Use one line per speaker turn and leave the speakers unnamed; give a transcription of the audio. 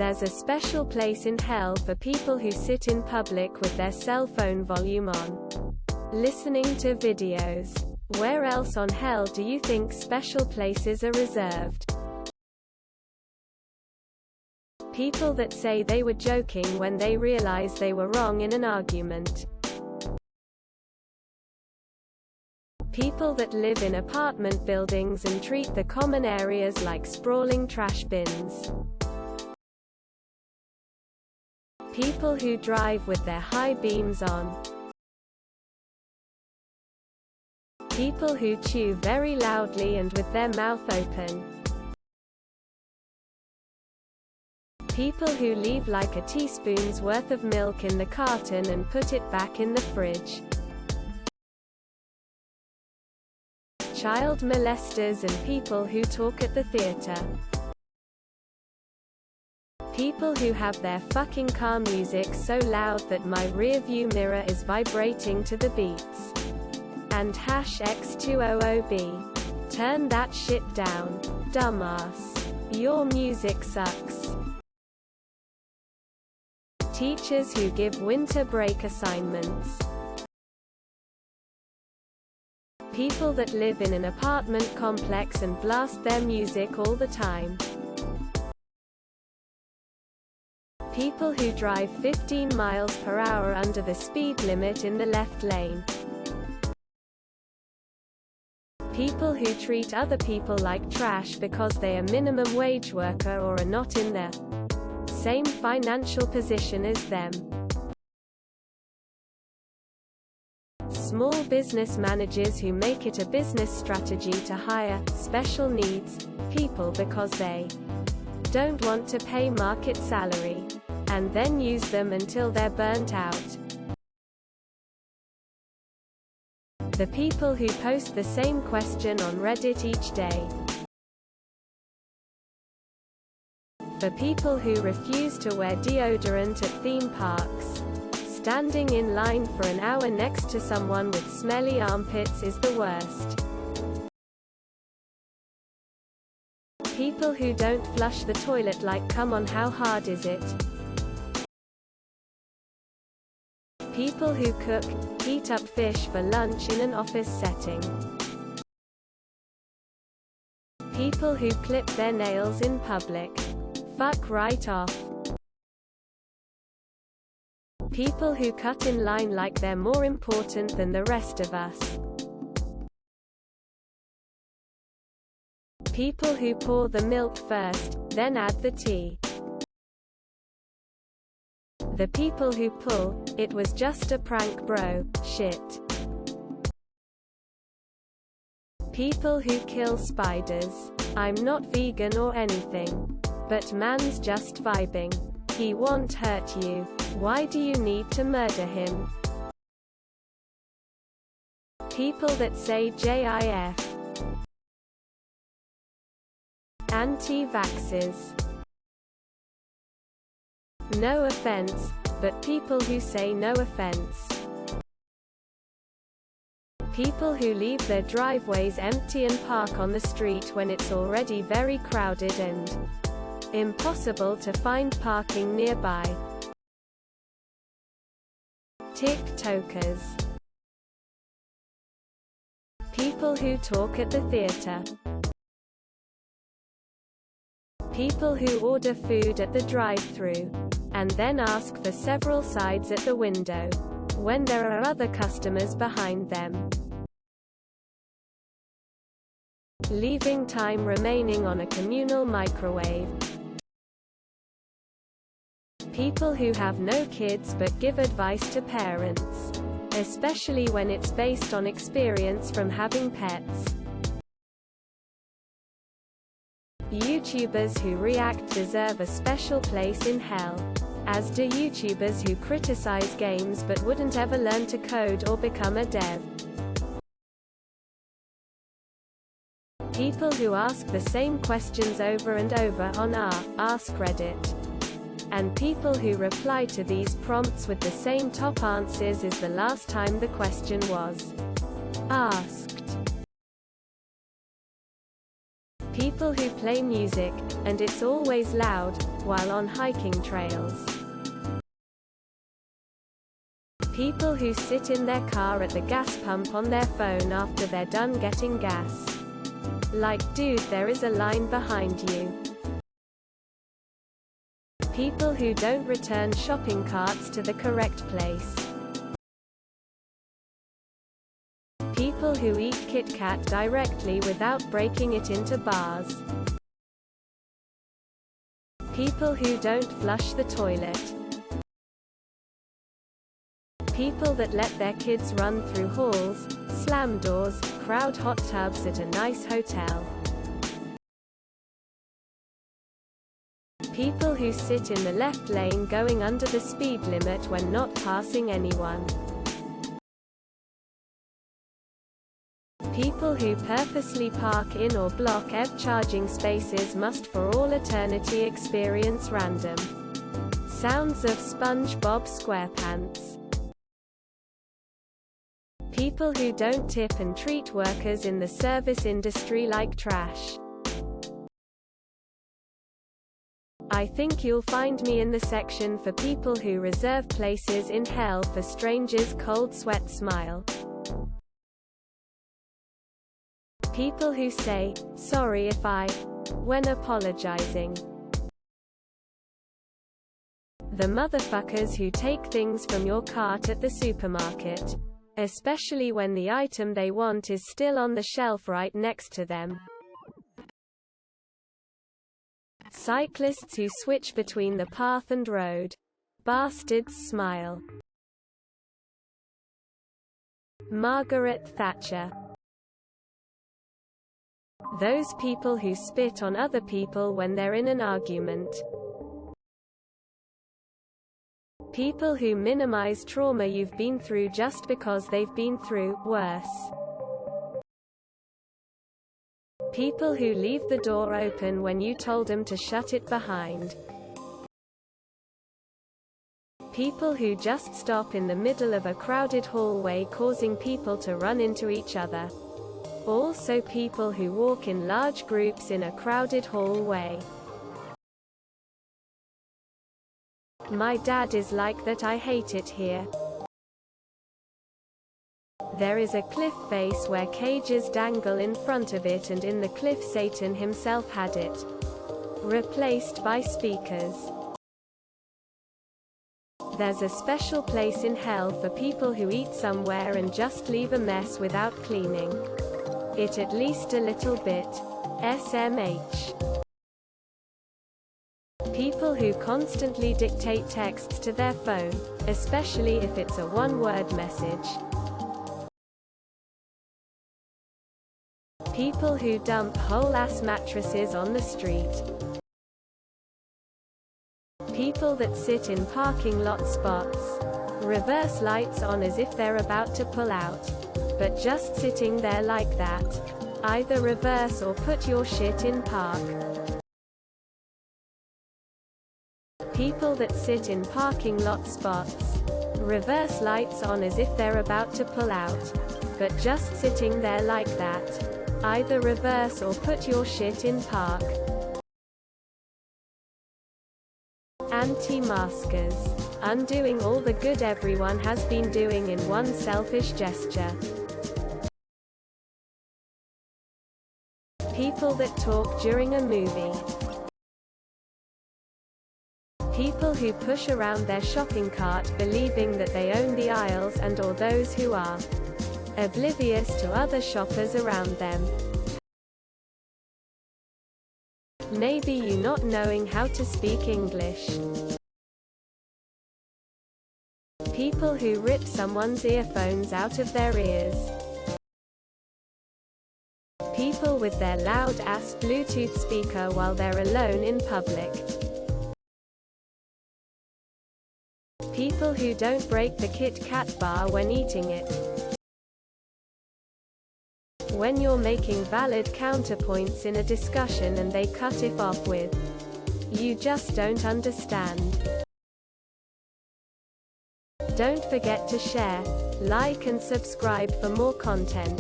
There's a special place in hell for people who sit in public with their cell phone volume on, listening to videos. Where else on hell do you think special places are reserved? People that say they were joking when they realize they were wrong in an argument. People that live in apartment buildings and treat the common areas like sprawling trash bins. People who drive with their high beams on. People who chew very loudly and with their mouth open. People who leave like a teaspoon's worth of milk in the carton and put it back in the fridge. Child molesters and people who talk at the theater. People who have their fucking car music so loud that my rear-view mirror is vibrating to the beats. And #X200B. Turn that shit down. Dumbass. Your music sucks. Teachers who give winter break assignments. People that live in an apartment complex and blast their music all the time. People who drive 15 miles per hour under the speed limit in the left lane. People who treat other people like trash because they are minimum wage worker or are not in the same financial position as them. Small business managers who make it a business strategy to hire special needs people because they don't want to pay market salary, and then use them until they're burnt out. The people who post the same question on Reddit each day. For people who refuse to wear deodorant at theme parks. Standing in line for an hour next to someone with smelly armpits is the worst. People who don't flush the toilet like come on, how hard is it? People who cook, heat up fish for lunch in an office setting. People who clip their nails in public. Fuck right off. People who cut in line like they're more important than the rest of us. People who pour the milk first, then add the tea. The people who pull, "It was just a prank bro," shit. People who kill spiders. I'm not vegan or anything. But man's just vibing. He won't hurt you. Why do you need to murder him? People that say GIF. Anti-vaxxers. No offense, but people who say no offense. People who leave their driveways empty and park on the street when it's already very crowded and impossible to find parking nearby. TikTokers. People who talk at the theater. People who order food at the drive-thru and then ask for several sides at the window when there are other customers behind them. Leaving time remaining on a communal microwave. People who have no kids but give advice to parents, especially when it's based on experience from having pets. YouTubers who react deserve a special place in hell, as do YouTubers who criticize games but wouldn't ever learn to code or become a dev. People who ask the same questions over and over on Ask Reddit. And people who reply to these prompts with the same top answers as the last time the question was asked. People who play music, and it's always loud, while on hiking trails. People who sit in their car at the gas pump on their phone after they're done getting gas. Like, dude, there is a line behind you. People who don't return shopping carts to the correct place. People who eat Kit Kat directly without breaking it into bars. People who don't flush the toilet. People that let their kids run through halls, slam doors, crowd hot tubs at a nice hotel. People who sit in the left lane going under the speed limit when not passing anyone. People who purposely park in or block EV charging spaces must for all eternity experience random sounds of SpongeBob SquarePants. People who don't tip and treat workers in the service industry like trash. I think you'll find me in the section for people who reserve places in hell for strangers' cold sweat smile. People who say, sorry if I, when apologizing. The motherfuckers who take things from your cart at the supermarket. Especially when the item they want is still on the shelf right next to them. Cyclists who switch between the path and road. Bastards smile. Margaret Thatcher. Those people who spit on other people when they're in an argument. People who minimize trauma you've been through just because they've been through worse. People who leave the door open when you told them to shut it behind. People who just stop in the middle of a crowded hallway causing people to run into each other. Also people who walk in large groups in a crowded hallway. My dad is like that, I hate it here. There is a cliff face where cages dangle in front of it, and in the cliff Satan himself had it replaced by speakers. There's a special place in hell for people who eat somewhere and just leave a mess without cleaning it at least a little bit. SMH. People who constantly dictate texts to their phone, especially if it's a one-word message. People who dump whole-ass mattresses on the street. People that sit in parking lot spots. Reverse lights on as if they're about to pull out. But just sitting there like that. Either reverse or put your shit in park. People that sit in parking lot spots. Reverse lights on as if they're about to pull out. But just sitting there like that. Either reverse or put your shit in park. Anti-maskers. Undoing all the good everyone has been doing in one selfish gesture. People that talk during a movie. People who push around their shopping cart believing that they own the aisles and/or those who are oblivious to other shoppers around them. Maybe you not knowing how to speak English. People who rip someone's earphones out of their ears. People with their loud-ass Bluetooth speaker while they're alone in public. People who don't break the Kit Kat bar when eating it. When you're making valid counterpoints in a discussion and they cut it off with, "You just don't understand." Don't forget to share, like and subscribe for more content.